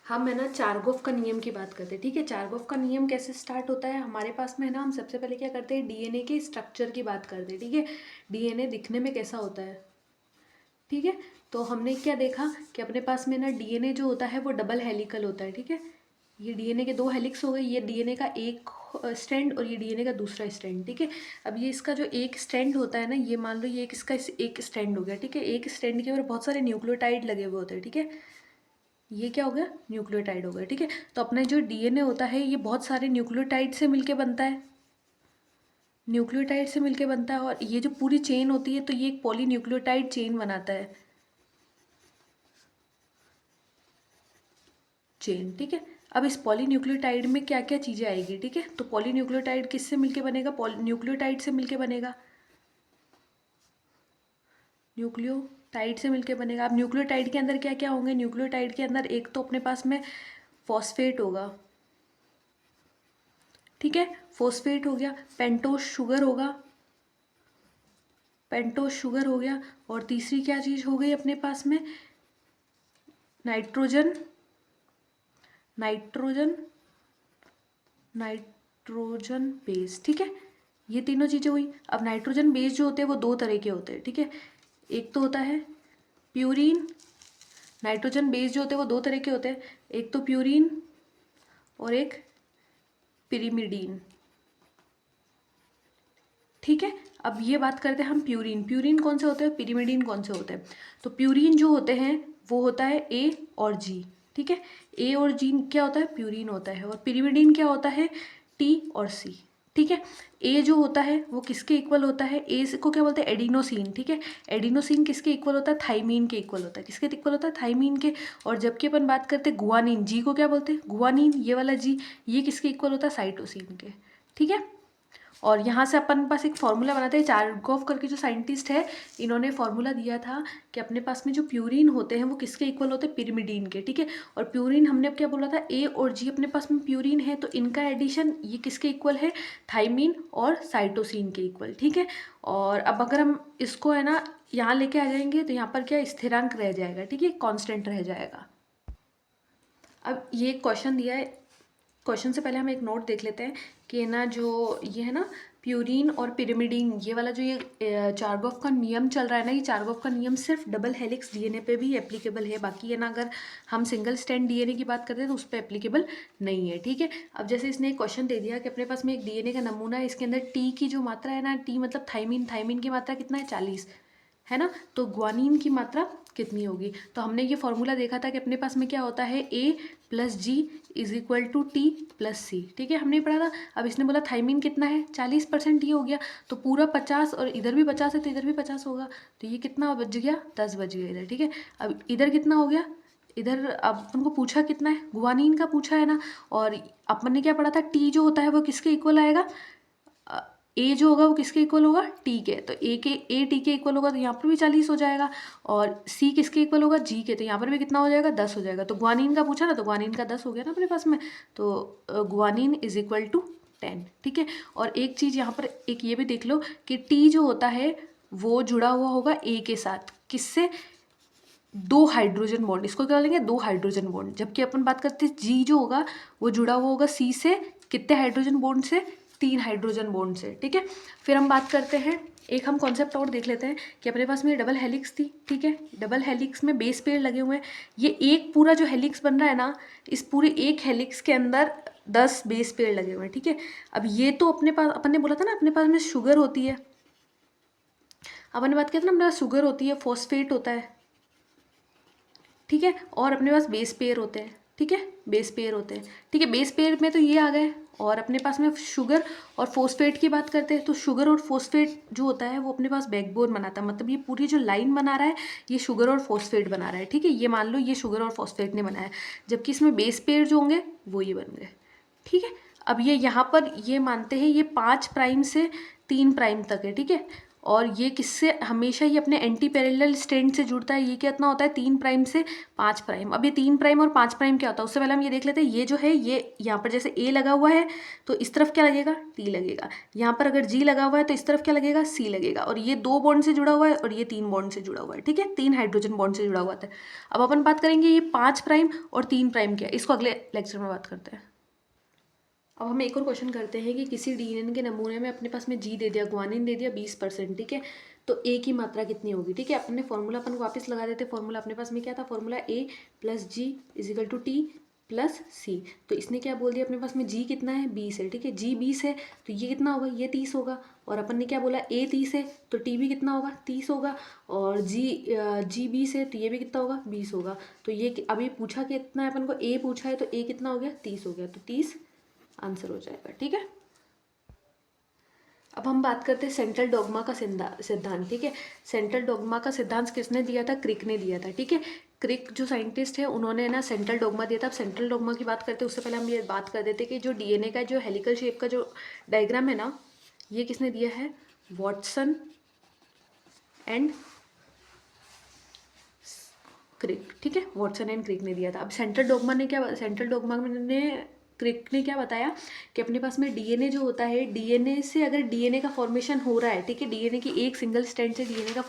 हम है ना चारगोफ का नियम की बात करते हैं। ठीक है, चारगोफ का नियम कैसे स्टार्ट होता है हमारे पास में है ना। हम सबसे पहले क्या करते हैं, डीएनए के स्ट्रक्चर की बात करते हैं। ठीक है, डीएनए दिखने में कैसा होता है। ठीक है, तो हमने क्या देखा कि अपने पास में ना डीएनए जो होता है वो डबल हेलिकल होता है। ठीक है, ये डीएनए के दो हेलिक्स हो गए, ये डीएनए का एक स्ट्रैंड और ये डीएनए का दूसरा स्ट्रैंड। ठीक है, अब ये इसका जो एक स्ट्रैंड होता है ना, ये मान लो ये इसका एक स्ट्रैंड हो गया। ठीक है, एक स्ट्रैंड के ऊपर बहुत सारे न्यूक्लियोटाइड लगे हुए होते हैं। ठीक है, ये क्या हो गया, न्यूक्लियोटाइड हो गया। ठीक है, तो अपना जो डीएनए होता है ये बहुत सारे न्यूक्लियोटाइड से मिलके बनता है, न्यूक्लियोटाइड से मिलके बनता है। और ये जो पूरी चेन होती है तो ये एक पॉलीन्यूक्लियोटाइड चेन बनाता है, चेन। ठीक है, अब इस पॉलीन्यूक्लियोटाइड में क्या क्या चीज़ें आएगी। ठीक है, तो पॉलीन्यूक्लियोटाइड किससे मिलके बनेगा, न्यूक्लियोटाइड से मिलके बनेगा, न्यूक्लियोटाइड से मिलके बनेगा। अब न्यूक्लियोटाइड के अंदर क्या क्या होंगे, न्यूक्लियोटाइड के अंदर एक तो अपने पास में फॉस्फेट होगा। ठीक है, फॉस्फेट हो गया, पेंटोस शुगर होगा, पेंटोस शुगर हो गया। और तीसरी क्या चीज़ हो गई अपने पास में, नाइट्रोजन, नाइट्रोजन, नाइट्रोजन बेस। ठीक है, ये तीनों चीज़ें हुई। अब नाइट्रोजन बेस जो होते हैं वो दो तरह के होते हैं। ठीक है, एक तो होता है प्यूरीन, नाइट्रोजन बेस जो होते हैं वो दो तरह के होते हैं, एक तो प्यूरीन और एक पिरिमिडीन। ठीक है, अब ये बात करते हैं हम प्यूरीन, प्यूरीन कौन से होते हैं, पिरिमिडीन कौन से होते हैं। तो प्यूरीन जो होते हैं वो होता है ए और जी। ठीक है, ए और जी क्या होता है, प्यूरीन होता है। और पिरिमिडीन क्या होता है, टी और सी। ठीक है, ए जो होता है वो किसके इक्वल होता है, ए को क्या बोलते हैं, एडिनोसिन। ठीक है, एडिनोसिन किसके इक्वल होता है, थाइमीन के इक्वल होता है। किसके इक्वल होता है, थाइमीन के। और जबकि अपन बात करते हैं गुआनिन, जी को क्या बोलते हैं, गुआनिन, ये वाला जी, ये किसके इक्वल होता है, साइटोसिन के। ठीक है, और यहाँ से अपन पास एक फॉर्मूला बनाते हैं, चारगोफ करके जो साइंटिस्ट है इन्होंने फॉर्मूला दिया था कि अपने पास में जो प्यूरीन होते हैं वो किसके इक्वल होते हैं, पिरिमिडीन के। ठीक है, और प्यूरीन हमने अब क्या बोला था, ए और जी अपने पास में प्यूरीन है तो इनका एडिशन ये किसके इक्वल है, थाइमीन और साइटोसिन के इक्वल। ठीक है, और अब अगर हम इसको है ना यहाँ लेके आ जाएंगे तो यहाँ पर क्या स्थिरांक रह जाएगा। ठीक है, कांस्टेंट रह जाएगा। अब ये क्वेश्चन दिया है, क्वेश्चन से पहले हम एक नोट देख लेते हैं कि ना जो ये है ना प्यूरीन और पिरिमिडीन, ये वाला जो ये चारगोफ का नियम चल रहा है ना, ये चारगोफ का नियम सिर्फ डबल हेलिक्स डीएनए पे भी एप्लीकेबल है। बाकी है ना अगर हम सिंगल स्टैंड डीएनए की बात करते हैं तो उस पर एप्लीकेबल नहीं है। ठीक है, अब जैसे इसने एक क्वेश्चन दे दिया कि अपने पास में एक डीएनए का नमूना है, इसके अंदर टी की जो मात्रा है ना, टी मतलब थाइमीन, थाइमीन की मात्रा कितना है, 40 है ना, तो ग्वानिन की मात्रा कितनी होगी। तो हमने ये फॉर्मूला देखा था कि अपने पास में क्या होता है, A plus G is equal to T plus C. ठीक है, हमने पढ़ा था। अब इसने बोला थाइमीन कितना है, 40%, ये हो गया तो पूरा 50, और इधर भी 50 है तो इधर भी 50 होगा, तो ये कितना बच गया, 10 बच गया इधर। ठीक है, अब इधर कितना हो गया, इधर अब उनको पूछा कितना है, गुआनिन का पूछा है ना। और अपन ने क्या पढ़ा था, टी जो होता है वो किसके इक्वल आएगा, ए जो होगा वो किसके इक्वल होगा, टी के। तो ए टी के इक्वल होगा तो यहाँ पर भी 40 हो जाएगा। और सी किसके इक्वल होगा, जी के, तो यहाँ पर भी कितना हो जाएगा, 10 हो जाएगा। तो ग्वानिन का पूछा ना, तो ग्वानिन का 10 हो गया ना अपने पास में, तो ग्वानिन इज इक्वल टू 10। ठीक है, और एक चीज़ यहाँ पर एक ये भी देख लो कि टी जो होता है वो जुड़ा हुआ होगा ए के साथ, किससे, दो हाइड्रोजन बॉन्ड, इसको क्या लेंगे, दो हाइड्रोजन बॉन्ड। जबकि अपन बात करते हैं जी जो होगा वो जुड़ा हुआ होगा सी से, कितने हाइड्रोजन बॉन्ड से, 3 हाइड्रोजन बॉन्ड से। ठीक है, फिर हम बात करते हैं, एक हम कॉन्सेप्ट और देख लेते हैं कि अपने पास में डबल हेलिक्स थी। ठीक है, डबल हेलिक्स में बेस पेयर लगे हुए हैं, ये एक पूरा जो हेलिक्स बन रहा है ना, इस पूरे एक हेलिक्स के अंदर 10 बेस पेयर लगे हुए हैं। ठीक है, अब ये तो अपने पास, अपन ने बोला था ना अपने पास में शुगर होती है, अपन ने बात की थी ना अपने पास शुगर होती है, फॉस्फेट होता है। ठीक है, और अपने पास बेस पेयर होते हैं। ठीक है, बेस पेयर होते हैं। ठीक है, बेस पेयर में तो ये आ गए, और अपने पास में शुगर और फोस्फेट की बात करते हैं तो शुगर और फोस्फेट जो होता है वो अपने पास बैकबोन बनाता है, मतलब ये पूरी जो लाइन बना रहा है ये शुगर और फोस्फेट बना रहा है। ठीक है, ये मान लो ये शुगर और फोस्फेट ने बनाया, जबकि इसमें बेस पेयर जो होंगे वो ये बन गए। ठीक है, अब ये यहाँ पर ये मानते हैं ये 5 प्राइम से 3 प्राइम तक है। ठीक है, और ये किससे, हमेशा ये अपने एंटी पैरेलल स्ट्रैंड से जुड़ता है। ये कितना होता है 3 प्राइम से 5 प्राइम। अब ये 3 प्राइम और 5 प्राइम क्या होता है उससे पहले हम ये देख लेते हैं। ये जो है ये यहाँ पर जैसे ए लगा हुआ है तो इस तरफ क्या लगेगा, टी लगेगा। यहाँ पर अगर जी लगा हुआ है तो इस तरफ क्या लगेगा, सी लगेगा। और ये 2 बॉन्ड से जुड़ा हुआ है और ये 3 बॉन्ड से जुड़ा हुआ है, ठीक है, 3 हाइड्रोजन बॉन्ड से जुड़ा हुआ है। अब अपन बात करेंगे ये 5 प्राइम और 3 प्राइम क्या है, इसको अगले लेक्चर में बात करते हैं। अब हम एक और क्वेश्चन करते हैं कि किसी डीएनए के नमूने में अपने पास में जी दे दिया, ग्वानिन दे दिया 20%, ठीक है, तो ए की मात्रा कितनी होगी, ठीक है। अपने फॉर्मूला अपन वापस लगा देते। फॉर्मूला अपने पास में क्या था, formula A plus G is equal to T plus C. तो इसने क्या बोल दिया, अपने पास में जी कितना है 20 है, ठीक है, जी 20 है तो ये कितना होगा, ये 30 होगा। और अपन ने क्या बोला, ए 30 है तो टी भी कितना होगा, 30 होगा। और जी 20 है तो ये भी कितना होगा, 20 होगा। तो ये अभी पूछा कितना है अपन को, ए पूछा है तो ए कितना हो गया, 30 हो गया, तो 30 आंसर हो जाएगा, ठीक है। अब हम बात करते हैं सेंट्रल डोग्मा का सिद्धांत, ठीक है। सेंट्रल डोग्मा का सिद्धांत किसने दिया था, क्रिक ने दिया था, ठीक है। क्रिक जो साइंटिस्ट है उन्होंने ना सेंट्रल डोग्मा दिया था। अब सेंट्रल डोग्मा की बात करते हैं उससे पहले हम ये बात कर देते कि जो डीएनए का जो हेलिकल शेप का जो डायग्राम है ना, ये किसने दिया है, वॉटसन एंड क्रिक, ठीक है, वॉटसन एंड क्रिक ने दिया था। अब सेंट्रल डोग्मा ने क्रिक ने क्या बताया कि अपने पास में डीएनए जो होता है, डीएनए से अगर डीएनए का फॉर्मेशन हो रहा है, ठीक है, डीएनए की एक सिंगल स्ट्रैंड से डीएनए का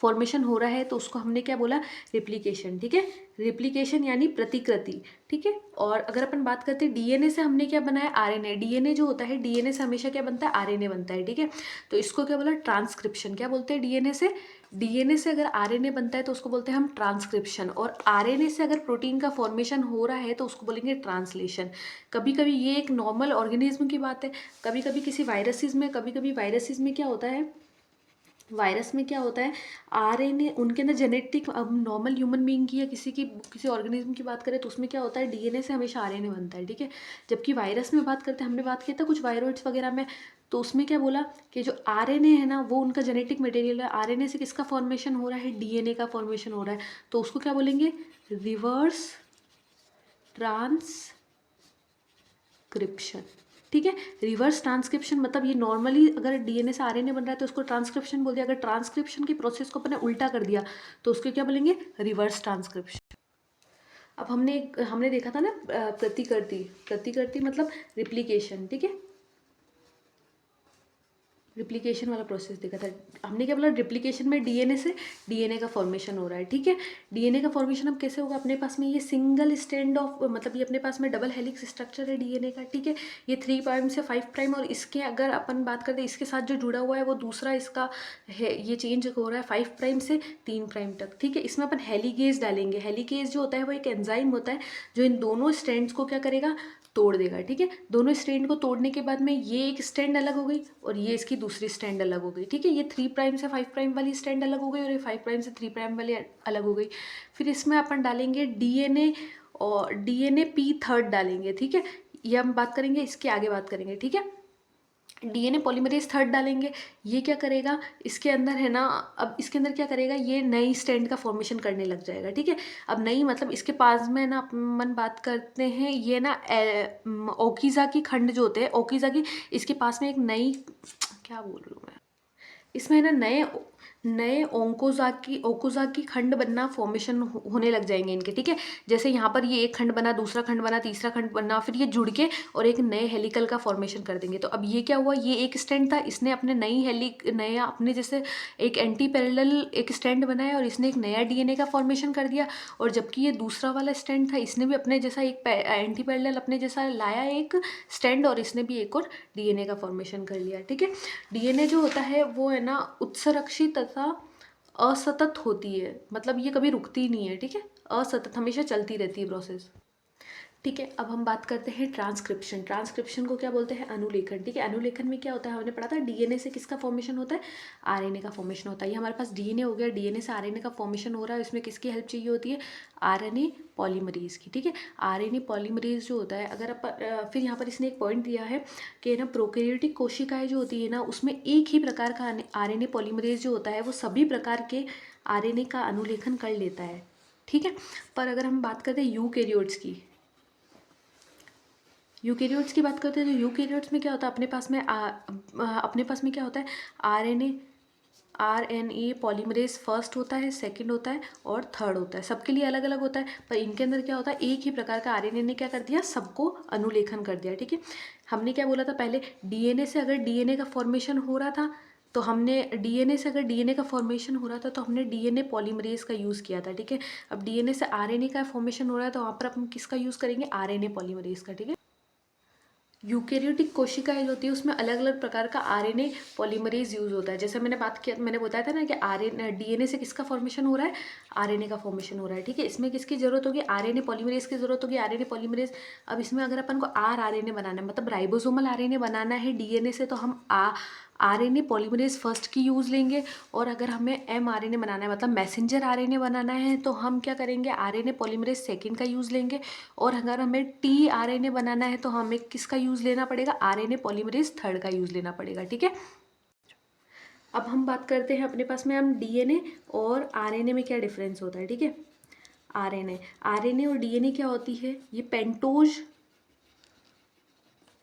फॉर्मेशन हो रहा है तो उसको हमने क्या बोला, रिप्लिकेशन, ठीक है। रिप्लिकेशन यानी प्रतिकृति, ठीक है। और अगर अपन बात करते हैं डीएनए से हमने क्या बनाया, आरएनए। डीएनए जो होता है, डीएनए से हमेशा क्या बनता है, आरएनए बनता है, ठीक है। तो इसको क्या बोला, ट्रांसक्रिप्शन। क्या बोलते हैं, डीएनए से अगर आरएनए बनता है तो उसको बोलते हैं हम ट्रांसक्रिप्शन। और आरएनए से अगर प्रोटीन का फॉर्मेशन हो रहा है तो उसको बोलेंगे ट्रांसलेशन। कभी कभी ये एक नॉर्मल ऑर्गेनिज्म की बात है, कभी कभी किसी वायरसेस में क्या होता है, वायरस में क्या होता है, आरएनए उनके अंदर जेनेटिक, अब नॉर्मल ह्यूमन बीइंग की या किसी ऑर्गेनिज्म की बात करें तो उसमें क्या होता है, डीएनए से हमेशा आरएनए बनता है, ठीक है। जबकि वायरस में बात करते हैं, हमने बात किया था कुछ वायरॉइड्स वगैरह में, तो उसमें क्या बोला कि जो आरएनए है ना वो उनका जेनेटिक मटेरियल है। आरएनए से किसका फॉर्मेशन हो रहा है, डीएनए का फॉर्मेशन हो रहा है, तो उसको क्या बोलेंगे, रिवर्स ट्रांसक्रिप्शन, ठीक है। रिवर्स ट्रांसक्रिप्शन मतलब ये नॉर्मली अगर डीएनए से आरएनए बन रहा है तो उसको ट्रांसक्रिप्शन बोल दिया। अगर ट्रांसक्रिप्शन की प्रोसेस को अपने उल्टा कर दिया तो उसको क्या बोलेंगे, रिवर्स ट्रांसक्रिप्शन। अब हमने देखा था ना प्रतिकृति मतलब रिप्लिकेशन, ठीक है, रिप्लिकेशन वाला प्रोसेस देखा था हमने। क्या बोला, रिप्लिकेशन में डीएनए से डीएनए का फॉर्मेशन हो रहा है, ठीक है। डीएनए का फॉर्मेशन अब कैसे होगा, अपने पास में ये सिंगल स्ट्रैंड ऑफ, मतलब ये अपने पास में डबल हेलिक्स स्ट्रक्चर है डीएनए का, ठीक है। ये 3 प्राइम से 5 प्राइम, और इसके अगर अपन बात करते हैं इसके साथ जो जुड़ा हुआ है वो दूसरा इसका है, ये चेंज हो रहा है 5 प्राइम से 3 प्राइम तक, ठीक है। इसमें अपन हेलिकेज डालेंगे। हेलिकेज जो होता है वो एक एंजाइम होता है जो इन दोनों स्ट्रैंड्स को क्या करेगा, तोड़ देगा, ठीक है। दोनों स्ट्रैंड को तोड़ने के बाद में ये एक स्ट्रैंड अलग हो गई और ये इसकी दूसरी स्ट्रैंड अलग हो गई, ठीक है। ये 3 प्राइम से 5 प्राइम वाली स्ट्रैंड अलग हो गई और ये 5 प्राइम से 3 प्राइम वाली अलग हो गई। फिर इसमें अपन डालेंगे डीएनए, और डीएनए P3 डालेंगे, ठीक है। ये हम बात करेंगे, इसके आगे बात करेंगे, ठीक है। डीएनए पॉलीमरेज 3 डालेंगे। ये क्या करेगा, इसके अंदर है ना, अब इसके अंदर क्या करेगा, ये नई स्ट्रैंड का फॉर्मेशन करने लग जाएगा, ठीक है। अब नई मतलब इसके पास में ना अपन बात करते हैं, ये ना ओकीजा की खंड जो होते हैं, ओकीजा की, इसके पास में एक नई, क्या बोल रही हूँ मैं, इसमें है ना नए ओकोजाकी खंड बनना, फॉर्मेशन होने लग जाएंगे इनके, ठीक है। जैसे यहाँ पर ये एक खंड बना, दूसरा खंड बना, तीसरा खंड बना, फिर ये जुड़ के और एक नए हेलिकल का फॉर्मेशन कर देंगे। तो अब ये क्या हुआ, ये एक स्ट्रैंड था, इसने अपने नया अपने जैसे एक एंटी पैरेलल एक स्ट्रैंड बनाया और इसने एक नया डीएनए का फॉर्मेशन कर दिया। और जबकि ये दूसरा वाला स्ट्रैंड था, इसने भी अपने जैसा एक एंटी पैरेलल अपने जैसा लाया एक स्ट्रैंड, और इसने भी एक और डीएनए का फॉर्मेशन कर लिया, ठीक है। डीएनए जो होता है वो है ना उत्सरक्षी तथा असतत होती है, मतलब ये कभी रुकती नहीं है, ठीक है, असतत हमेशा चलती रहती है प्रोसेस, ठीक है। अब हम बात करते हैं ट्रांसक्रिप्शन। ट्रांसक्रिप्शन को क्या बोलते हैं, अनुलेखन, ठीक है। अनुलेखन में क्या होता है, हमने पढ़ा था डीएनए से किसका फॉर्मेशन होता है, आरएनए का फॉर्मेशन होता है। ये हमारे पास डीएनए हो गया, डीएनए से आरएनए का फॉर्मेशन हो रहा है, इसमें किसकी हेल्प चाहिए होती है, आरएनए पॉलीमरेज की, ठीक है। आरएनए पॉलीमरेज जो होता है, अगर फिर यहाँ पर इसने एक पॉइंट दिया है कि ना प्रोकैरियोटिक कोशिकाएं जो होती है ना, उसमें एक ही प्रकार का आरएनए पॉलीमरेज जो होता है वो सभी प्रकार के आरएनए का अनुलेखन कर लेता है, ठीक है। पर अगर हम बात करते हैं यूकैरियोट्स की बात करते हैं तो यूकैरियोट्स में क्या होता है, अपने पास में क्या होता है, आरएनए RNA पॉलीमरेज फर्स्ट होता है, सेकंड होता है और थर्ड होता है। सबके लिए अलग अलग होता है, पर इनके अंदर क्या होता है, एक ही प्रकार का RNA ने क्या कर दिया, सबको अनुलेखन कर दिया। ठीक है, हमने क्या बोला था पहले, DNA से अगर DNA का फॉर्मेशन हो रहा था तो हमने DNA से अगर DNA का फॉर्मेशन हो रहा था तो हमने DNA पॉलीमरेज का यूज़ किया था। ठीक है, अब DNA से RNA का फॉर्मेशन हो रहा है तो वहाँ पर हम किसका यूज़ करेंगे, RNA पॉलीमरेज का। ठीक है, यूकेरियोटिक कोशिकाएं जो होती है उसमें अलग अलग प्रकार का RNA पॉलीमरेज यूज होता है। जैसे मैंने बात किया, मैंने बताया था ना कि DNA से किसका फॉर्मेशन हो रहा है, RNA का फॉर्मेशन हो रहा है। ठीक है, इसमें किसकी जरूरत होगी, RNA पॉलीमरेज की जरूरत होगी, RNA पॉलीमरेज। अब इसमें अगर अपन को RNA बनाना है, मतलब राइबोसोमल RNA बनाना है DNA से, तो हम RNA पॉलीमरेज फर्स्ट की यूज़ लेंगे। और अगर हमें mRNA बनाना है, मतलब मैसेंजर RNA बनाना है, तो हम क्या करेंगे, RNA पॉलीमरेज सेकेंड का यूज़ लेंगे। और अगर हमें tRNA बनाना है तो हमें किसका यूज़ लेना पड़ेगा, RNA पॉलीमरेज थर्ड का यूज़ लेना पड़ेगा। ठीक है, अब हम बात करते हैं अपने पास में, हम DNA और RNA में क्या डिफरेंस होता है। ठीक है, RNA और DNA क्या होती है, ये पेंटोज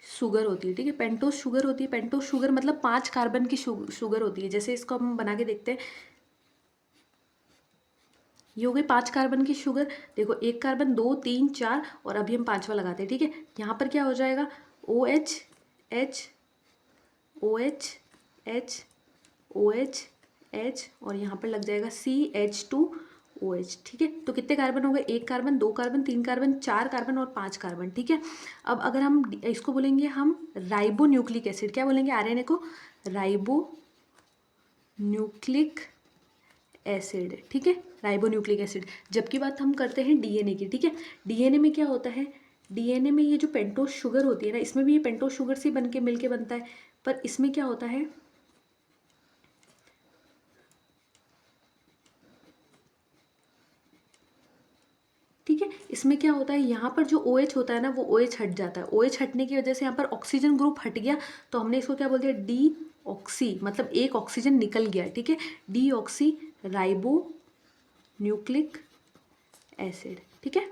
शुगर होती है। ठीक है, पेंटोज शुगर होती है। पेंटोज शुगर मतलब 5 कार्बन की शुगर होती है। जैसे इसको हम बना के देखते हैं, ये हो गई 5 कार्बन की शुगर। देखो, 1 कार्बन, 2, 3, 4 और अभी हम 5वां लगाते हैं। ठीक है, यहाँ पर क्या हो जाएगा, OH H OH H OH H और यहाँ पर लग जाएगा CH2OH। ठीक है, तो कितने कार्बन हो गए, 1 कार्बन, 2 कार्बन, 3 कार्बन, 4 कार्बन और 5 कार्बन। ठीक है, अब अगर हम इसको बोलेंगे हम राइबो न्यूक्लिक एसिड, क्या बोलेंगे, RNA को राइबो न्यूक्लिक एसिड। ठीक है, राइबो न्यूक्लिक एसिड। जबकि बात हम करते हैं DNA की। ठीक है, DNA में क्या होता है, DNA में ये जो पेंटोज शुगर होती है ना, इसमें भी ये पेंटोज शुगर से बन के मिल के बनता है, पर इसमें क्या होता है, ठीक है, इसमें क्या होता है, यहाँ पर जो OH होता है ना, वो OH हट जाता है। OH हटने की वजह से यहाँ पर ऑक्सीजन ग्रुप हट गया, तो हमने इसको क्या बोल दिया, डी ऑक्सी, मतलब एक ऑक्सीजन निकल गया। ठीक है, D oxy ribo nucleic acid. ठीक है,